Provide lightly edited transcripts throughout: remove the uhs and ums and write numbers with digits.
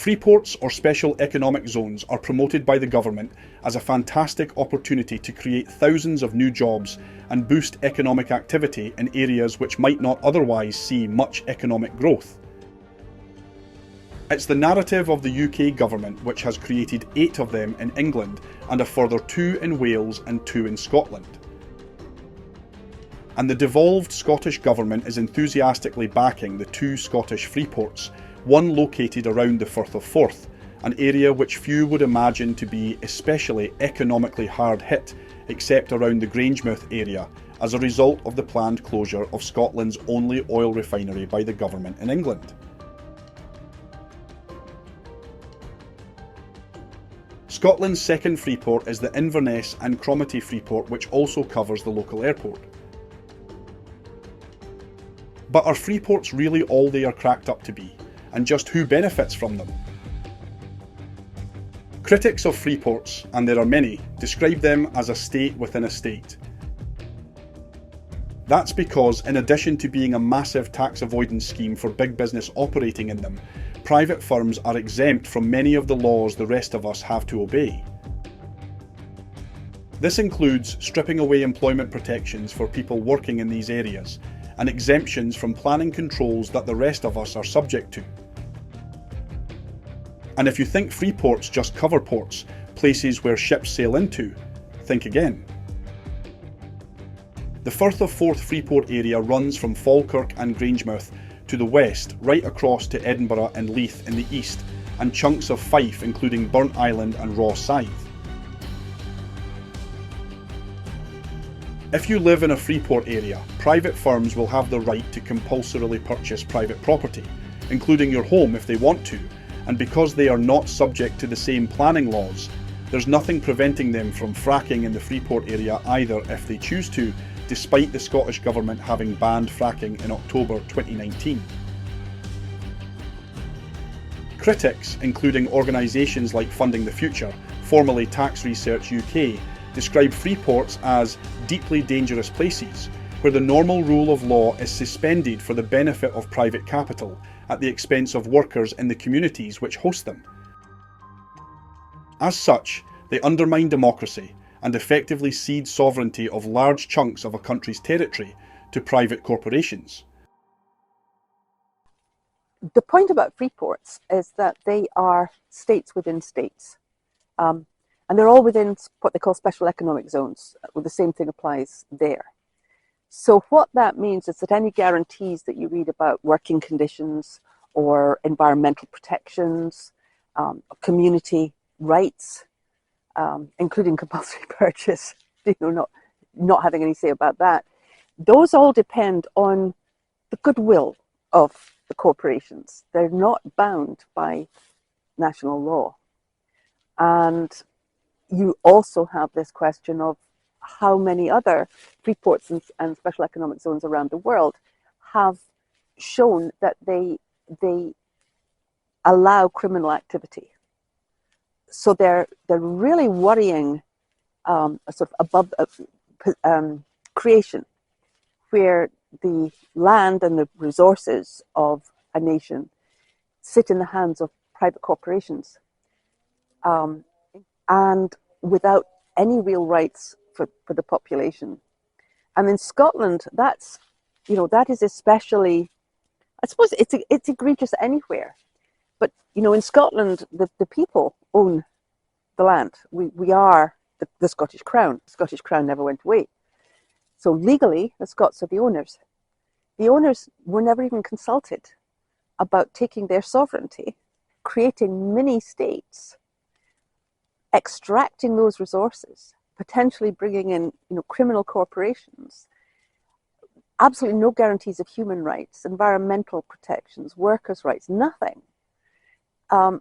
Freeports or special economic zones are promoted by the government as a fantastic opportunity to create thousands of new jobs and boost economic activity in areas which might not otherwise see much economic growth. It's the narrative of the UK government which has created 8 of them in England and a further 2 in Wales and 2 in Scotland. And the devolved Scottish Government is enthusiastically backing the 2 Scottish freeports, one located around the Firth of Forth, an area which few would imagine to be especially economically hard hit, except around the Grangemouth area, as a result of the planned closure of Scotland's only oil refinery by the government in England. Scotland's second freeport is the Inverness and Cromarty Freeport, which also covers the local airport. But are freeports really all they are cracked up to be? And just who benefits from them? Critics of freeports, and there are many, describe them as a state within a state. That's because, in addition to being a massive tax avoidance scheme for big business operating in them, private firms are exempt from many of the laws the rest of us have to obey. This includes stripping away employment protections for people working in these areas, and exemptions from planning controls that the rest of us are subject to. And if you think freeports just cover ports, places where ships sail into, think again. The Firth of Forth Freeport area runs from Falkirk and Grangemouth to the west, right across to Edinburgh and Leith in the east, and chunks of Fife including Burnt Island and Raw Scythe. If you live in a freeport area, private firms will have the right to compulsorily purchase private property, including your home if they want to, and because they are not subject to the same planning laws, there's nothing preventing them from fracking in the freeport area either if they choose to, despite the Scottish Government having banned fracking in October 2019. Critics, including organisations like Funding the Future, formerly Tax Research UK, describe freeports as deeply dangerous places, where the normal rule of law is suspended for the benefit of private capital, at the expense of workers in the communities which host them. As such, they undermine democracy and effectively cede sovereignty of large chunks of a country's territory to private corporations. The point about freeports is that they are states within states. And they're all within what they call special economic zones. Well, the same thing applies there. So what that means is that any guarantees that you read about working conditions or environmental protections, community rights, including compulsory purchase, not having any say about that, those all depend on the goodwill of the corporations. They're not bound by national law. And you also have this question of how many other freeports and special economic zones around the world have shown that they allow criminal activity. So they're really worrying a sort of above creation, where the land and the resources of a nation sit in the hands of private corporations, and without any real rights for the population. And in Scotland, that is especially, I suppose it's egregious anywhere. But, in Scotland, the people own the land. We are the Scottish Crown. The Scottish Crown never went away. So legally, the Scots are the owners. The owners were never even consulted about taking their sovereignty, creating mini-states, extracting those resources, potentially bringing in criminal corporations, absolutely no guarantees of human rights, environmental protections, workers' rights, nothing. And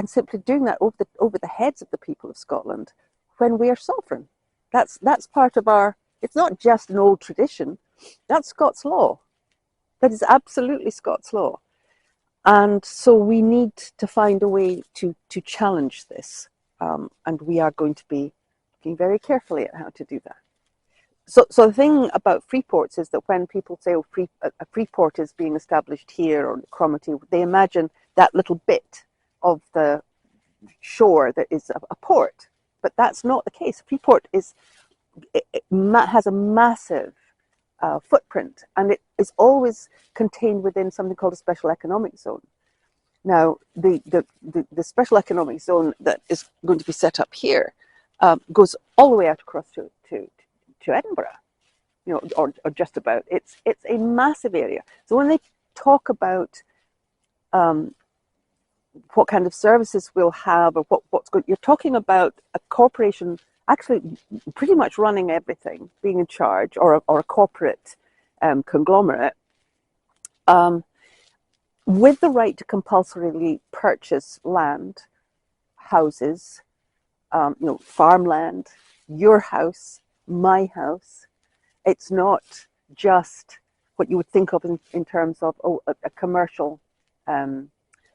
simply doing that over the heads of the people of Scotland when we are sovereign. That's part of our, it's not just an old tradition, that's Scots law. That is absolutely Scots law. And so we need to find a way to challenge this. And we are going to be looking very carefully at how to do that. So the thing about freeports is that when people say, a freeport is being established here or Cromarty, they imagine that little bit of the shore that is a port. But that's not the case. Freeport has a massive footprint, and it is always contained within something called a special economic zone. Now, the special economic zone that is going to be set up here goes all the way out across to Edinburgh, you know, or just about. It's a massive area. So when they talk about what kind of services we'll have, or what's good, you're talking about a corporation actually pretty much running everything, being in charge, or a corporate conglomerate, with the right to compulsorily purchase land, houses, you know, farmland, your house, my house. It's not just what you would think of in terms of a commercial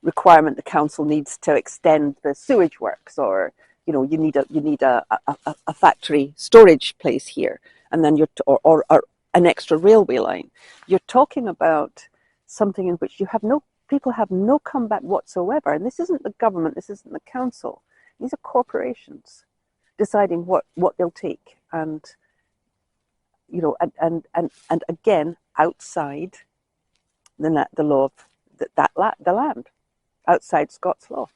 requirement the council needs to extend the sewage works, or you know, you need a factory storage place here, and then or an extra railway line. You're talking about something in which people have no comeback whatsoever. And this isn't the government, this isn't the council. These are corporations deciding what they'll take, and you know, and again, outside the law of the land, outside Scots law.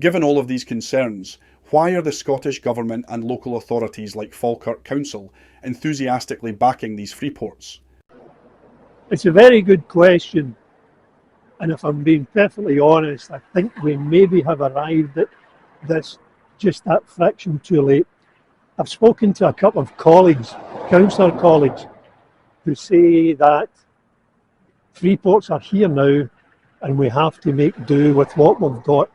Given all of these concerns, why are the Scottish Government and local authorities like Falkirk Council enthusiastically backing these freeports? It's a very good question, and if I'm being perfectly honest, I think we maybe have arrived at this just that fraction too late. I've spoken to a couple of colleagues, councillor colleagues, who say that freeports are here now and we have to make do with what we've got.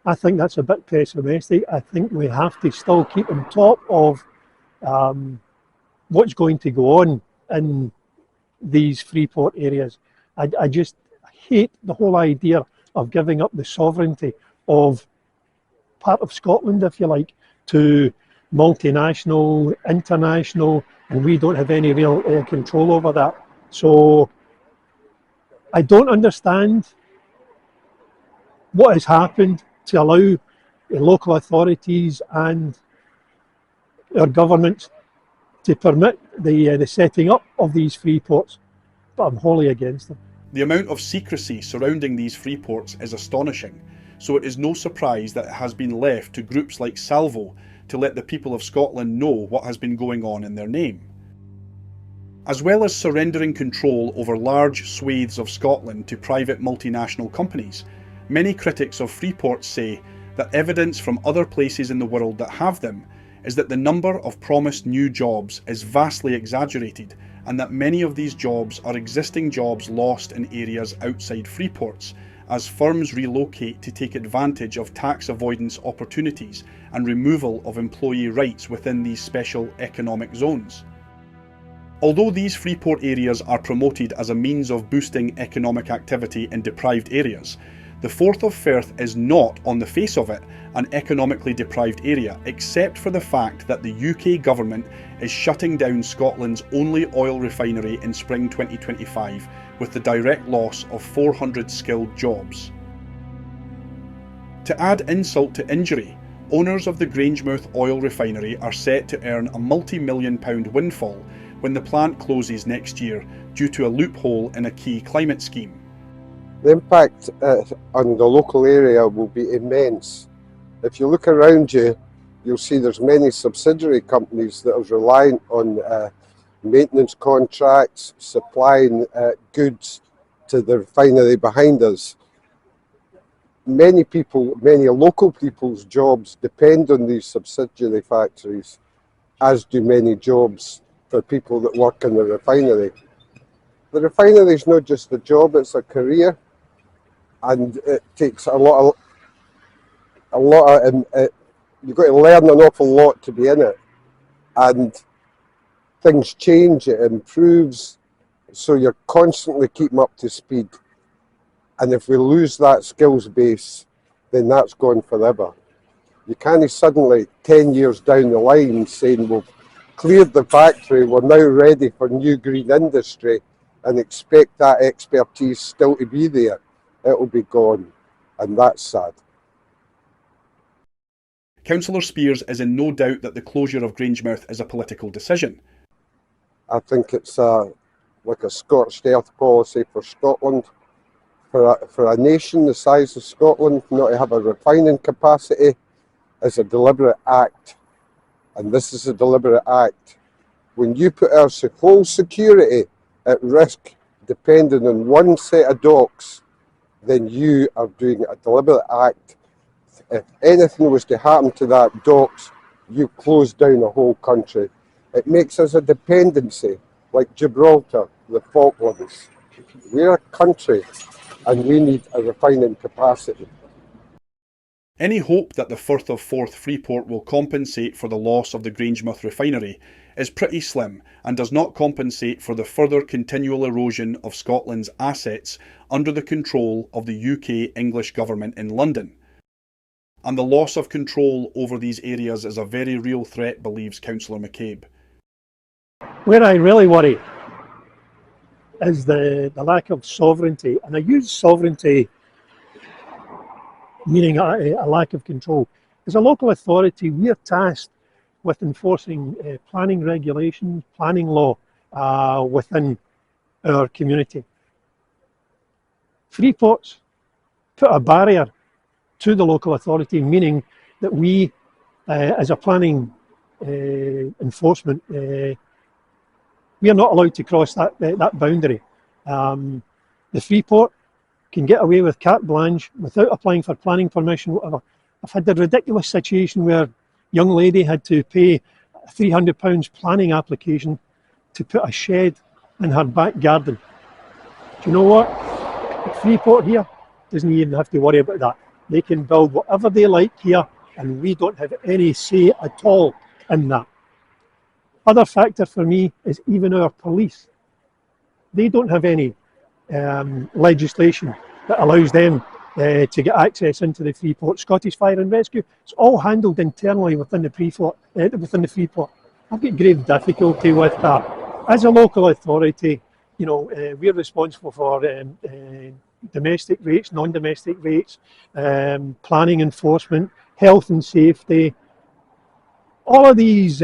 I think that's a bit pessimistic. I think we have to still keep on top of what's going to go on in these freeport areas. I just hate the whole idea of giving up the sovereignty of part of Scotland, if you like, to multinational, international, and we don't have any real control over that. So I don't understand what has happened to allow the local authorities and our governments to permit the setting up of these freeports, but I'm wholly against them. The amount of secrecy surrounding these freeports is astonishing, so it is no surprise that it has been left to groups like Salvo to let the people of Scotland know what has been going on in their name. As well as surrendering control over large swathes of Scotland to private multinational companies, many critics of freeports say that evidence from other places in the world that have them is that the number of promised new jobs is vastly exaggerated, and that many of these jobs are existing jobs lost in areas outside freeports, as firms relocate to take advantage of tax avoidance opportunities and removal of employee rights within these special economic zones. Although these freeport areas are promoted as a means of boosting economic activity in deprived areas, the Firth of Forth is not, on the face of it, an economically deprived area, except for the fact that the UK government is shutting down Scotland's only oil refinery in spring 2025, with the direct loss of 400 skilled jobs. To add insult to injury, owners of the Grangemouth oil refinery are set to earn a multi-million-pound windfall when the plant closes next year due to a loophole in a key climate scheme. The impact on the local area will be immense. If you look around you, you'll see there's many subsidiary companies that are reliant on maintenance contracts, supplying goods to the refinery behind us. Many local people's jobs depend on these subsidiary factories, as do many jobs for people that work in the refinery. The refinery is not just a job, it's a career. And it takes you've got to learn an awful lot to be in it. And things change, it improves, so you're constantly keeping up to speed. And if we lose that skills base, then that's gone forever. You can't suddenly, 10 years down the line, saying we've cleared the factory, we're now ready for new green industry, and expect that expertise still to be there. It will be gone. and that's sad. Councillor Spears is in no doubt that the closure of Grangemouth is a political decision. I think it's like a scorched earth policy for Scotland. For a nation the size of Scotland not to have a refining capacity is a deliberate act. And this is a deliberate act. When you put our whole security at risk depending on one set of docks, then you are doing a deliberate act. If anything was to happen to that docks, you close down the whole country. It makes us a dependency, like Gibraltar, the Falklands. We're a country and we need a refining capacity. Any hope that the Firth of Forth Freeport will compensate for the loss of the Grangemouth refinery is pretty slim and does not compensate for the further continual erosion of Scotland's assets under the control of the UK English government in London. And the loss of control over these areas is a very real threat, believes Councillor McCabe. Where I really worry is the lack of sovereignty, and I use sovereignty meaning a lack of control. As a local authority, we are tasked with enforcing planning regulations, planning law within our community. Freeports put a barrier to the local authority, meaning that we, as a planning enforcement, we are not allowed to cross that boundary. The Freeport can get away with carte blanche without applying for planning permission, whatever. I've had the ridiculous situation where a young lady had to pay a £300 planning application to put a shed in her back garden. Do you know what? The Freeport here doesn't even have to worry about that. They can build whatever they like here, and we don't have any say at all in that. Other factor for me is even our police. They don't have any legislation that allows them to get access into the Freeport. Scottish Fire and Rescue, it's all handled internally within the Freeport. I've got grave difficulty with that. As a local authority, we're responsible for domestic rates, non-domestic rates, planning enforcement, health and safety, all of these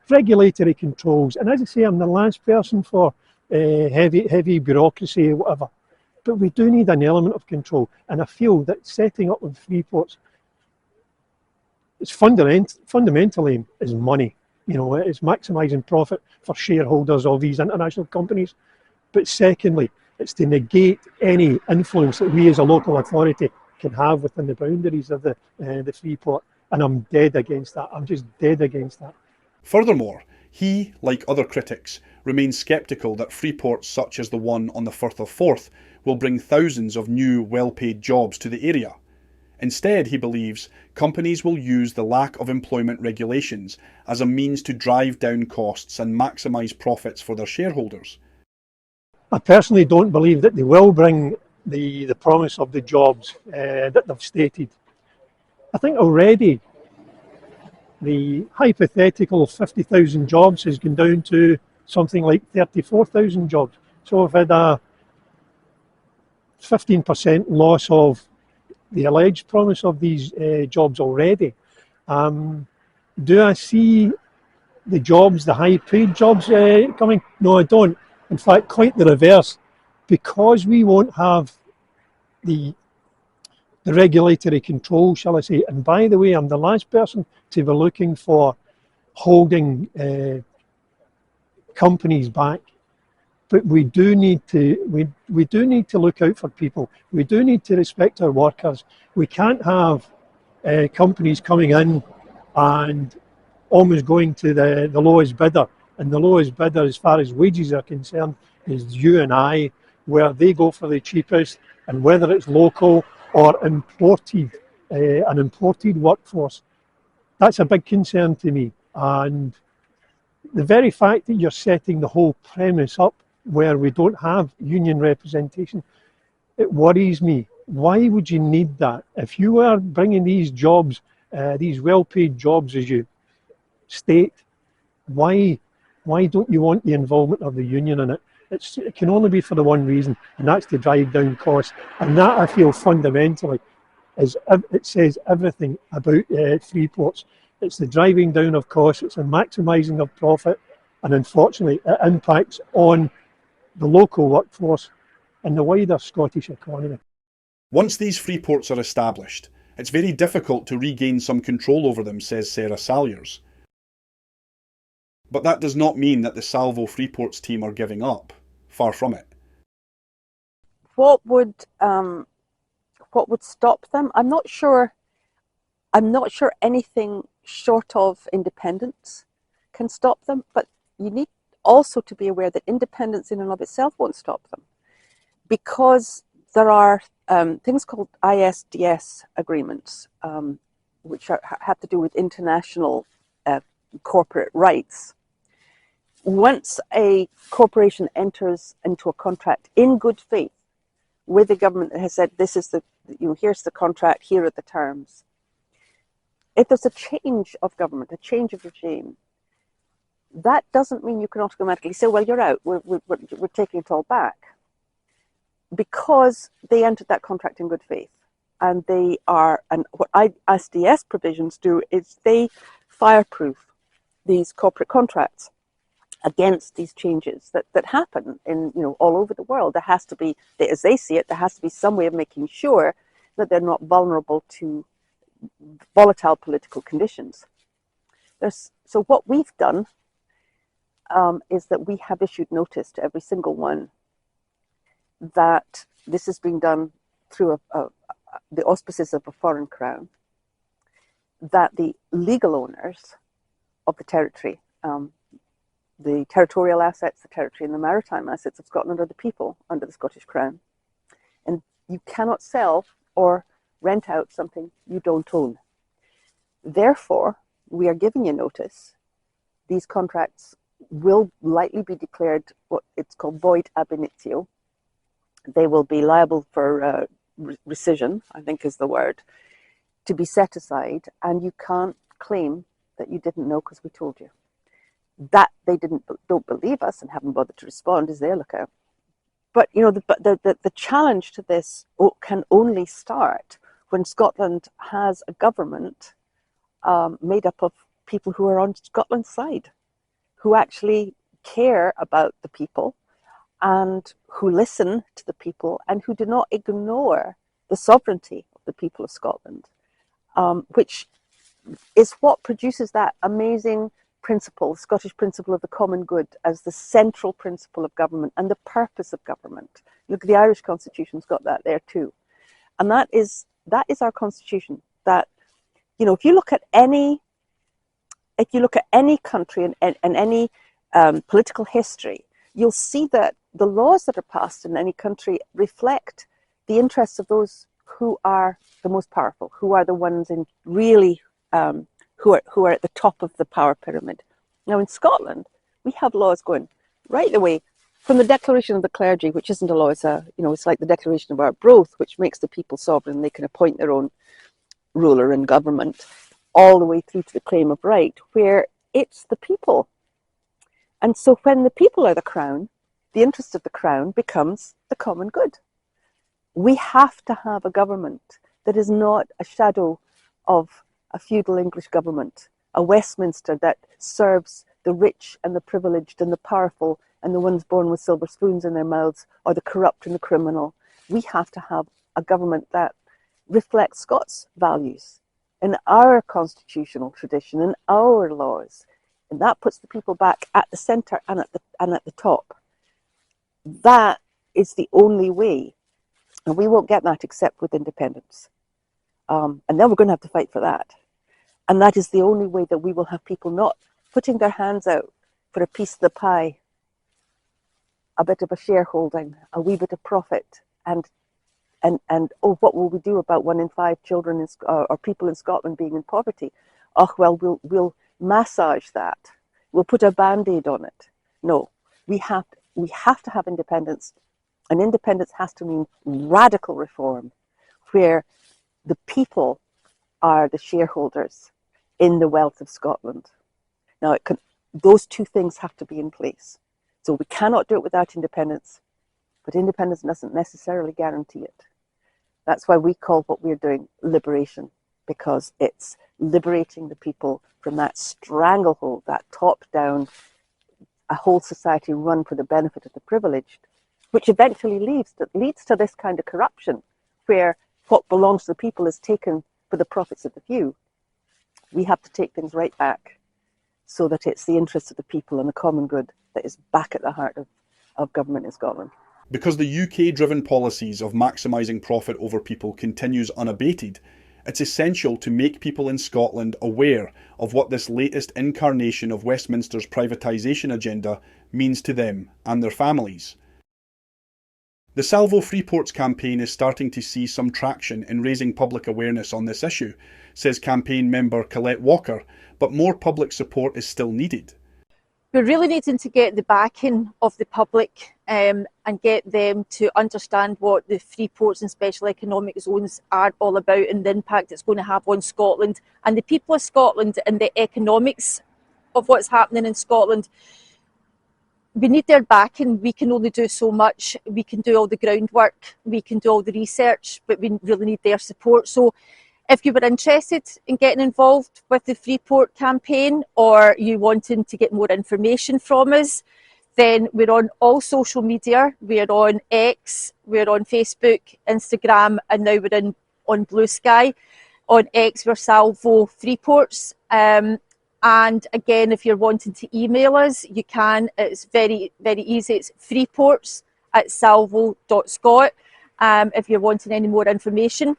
regulatory controls. And as I say, I'm the last person for heavy bureaucracy or whatever. But we do need an element of control. And I feel that setting up with Freeports, it's fundamentally is money. It's maximising profit for shareholders of these international companies. But secondly, it's to negate any influence that we as a local authority can have within the boundaries of the Freeport. And I'm dead against that. I'm just dead against that. Furthermore, he, like other critics, remains sceptical that freeports such as the one on the Firth of Forth will bring thousands of new, well-paid jobs to the area. Instead, he believes, companies will use the lack of employment regulations as a means to drive down costs and maximise profits for their shareholders. I personally don't believe that they will bring the promise of the jobs that they've stated. I think already the hypothetical 50,000 jobs has gone down to something like 34,000 jobs. So we've had a 15% loss of the alleged promise of these jobs already. Do I see the jobs, the high-paid jobs coming? No, I don't. In fact, quite the reverse. Because we won't have the regulatory control, shall I say. And by the way, I'm the last person to be looking for holding companies back. But we do need to we do need to look out for people. We do need to respect our workers. We can't have companies coming in and almost going to the lowest bidder. And the lowest bidder, as far as wages are concerned, is you and I, where they go for the cheapest, and whether it's local or imported, an imported workforce. That's a big concern to me. And the very fact that you're setting the whole premise up where we don't have union representation, it worries me. Why would you need that? If you are bringing these jobs, these well-paid jobs, as you state, why don't you want the involvement of the union in it? it can only be for the one reason, and that's to drive down costs. And that, I feel, fundamentally it says everything about Freeports. It's the driving down of costs, it's the maximising of profit, and unfortunately it impacts on the local workforce and the wider Scottish economy. Once these freeports are established, it's very difficult to regain some control over them, says Sarah Salyers. But that does not mean that the Salvo Freeports team are giving up. Far from it. What would stop them? I'm not sure anything short of independence can stop them, but you need also to be aware that independence in and of itself won't stop them, because there are things called ISDS agreements, which have to do with international corporate rights. Once a corporation enters into a contract in good faith with the government that has said, this is here's the contract, here are the terms. If there's a change of government, a change of regime, that doesn't mean you can automatically say, well, you're out, we're taking it all back. Because they entered that contract in good faith. And what ISDS provisions do is they fireproof these corporate contracts against these changes that happen in all over the world. There has to be, as they see it, there has to be some way of making sure that they're not vulnerable to volatile political conditions. So what we've done is that we have issued notice to every single one that this is being done through the auspices of a foreign crown, that the legal owners of the territory, the territorial assets, the territory and the maritime assets of Scotland are the people under the Scottish Crown. And you cannot sell or rent out something you don't own. Therefore, we are giving you notice. These contracts will likely be declared what it's called void ab initio. They will be liable for rescission, I think is the word, to be set aside, and you can't claim that you didn't know because we told you. That they don't believe us and haven't bothered to respond is their lookout. But the challenge to this can only start when Scotland has a government made up of people who are on Scotland's side, who actually care about the people and who listen to the people and who do not ignore the sovereignty of the people of Scotland, which is what produces that amazing principle, the Scottish principle of the common good, as the central principle of government and the purpose of government. Look, the Irish Constitution's got that there too. And that is our constitution. That, if you look at any country and any political history, you'll see that the laws that are passed in any country reflect the interests of those who are the most powerful, who are the ones in really who are at the top of the power pyramid. Now in Scotland, we have laws going right the way from the Declaration of the Clergy, which isn't a law, it's like the Declaration of Arbroath, which makes the people sovereign. They can appoint their own ruler and government, all the way through to the Claim of Right, where it's the people. And so when the people are the crown, the interest of the crown becomes the common good. We have to have a government that is not a shadow of a feudal English government, a Westminster that serves the rich and the privileged and the powerful and the ones born with silver spoons in their mouths, or the corrupt and the criminal. We have to have a government that reflects Scots values in our constitutional tradition, in our laws. And that puts the people back at the centre and at the top. That is the only way. And we won't get that except with independence. And then we're going to have to fight for that. And that is the only way that we will have people not putting their hands out for a piece of the pie, a bit of a shareholding, a wee bit of profit, and what will we do about 1 in 5 children or people in Scotland being in poverty? Oh, well, we'll massage that. We'll put a band-aid on it. No, we have to have independence, and independence has to mean radical reform, where the people are the shareholders in the wealth of Scotland. Now, those two things have to be in place. So we cannot do it without independence, but independence doesn't necessarily guarantee it. That's why we call what we're doing liberation, because it's liberating the people from that stranglehold, that top-down, a whole society run for the benefit of the privileged, which eventually leads to this kind of corruption, where what belongs to the people is taken for the profits of the few. We have to take things right back so that it's the interests of the people and the common good that is back at the heart of government in Scotland. Because the UK-driven policies of maximising profit over people continues unabated, it's essential to make people in Scotland aware of what this latest incarnation of Westminster's privatisation agenda means to them and their families. The Salvo Freeports campaign is starting to see some traction in raising public awareness on this issue, says campaign member Colette Walker, but more public support is still needed. We're really needing to get the backing of the public and get them to understand what the free ports and special economic zones are all about and the impact it's going to have on Scotland and the people of Scotland and the economics of what's happening in Scotland. We need their backing. We can only do so much. We can do all the groundwork, we can do all the research, but we really need their support. So if you were interested in getting involved with the Freeport campaign, or you wanting to get more information from us, then we're on all social media. We're on X, we're on Facebook, Instagram, and now we're on Blue Sky. On X, we're Salvo Freeports. And again, if you're wanting to email us, you can. It's very, very easy. It's freeports@salvo.scot if you're wanting any more information.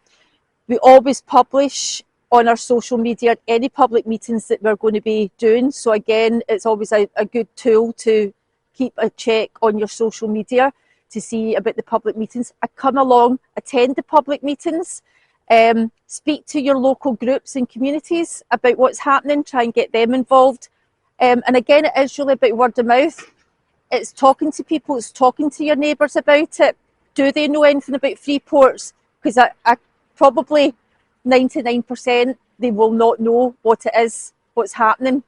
We always publish on our social media any public meetings that we're going to be doing. So again, it's always a good tool to keep a check on your social media to see about the public meetings. Come along, attend the public meetings, speak to your local groups and communities about what's happening, try and get them involved. And again, it is really about word of mouth. It's talking to people, it's talking to your neighbours about it. Do they know anything about Freeports? Because I probably 99% they will not know what it is, what's happening.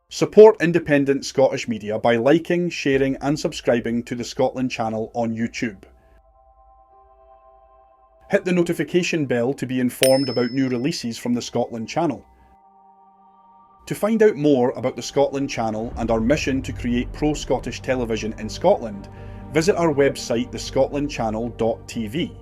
Support independent Scottish media by liking, sharing and subscribing to the Scotland channel on YouTube. Hit the notification bell to be informed about new releases from the Scotland channel. To find out more about the Scotland channel and our mission to create pro-Scottish television in Scotland, visit our website thescotlandchannel.tv.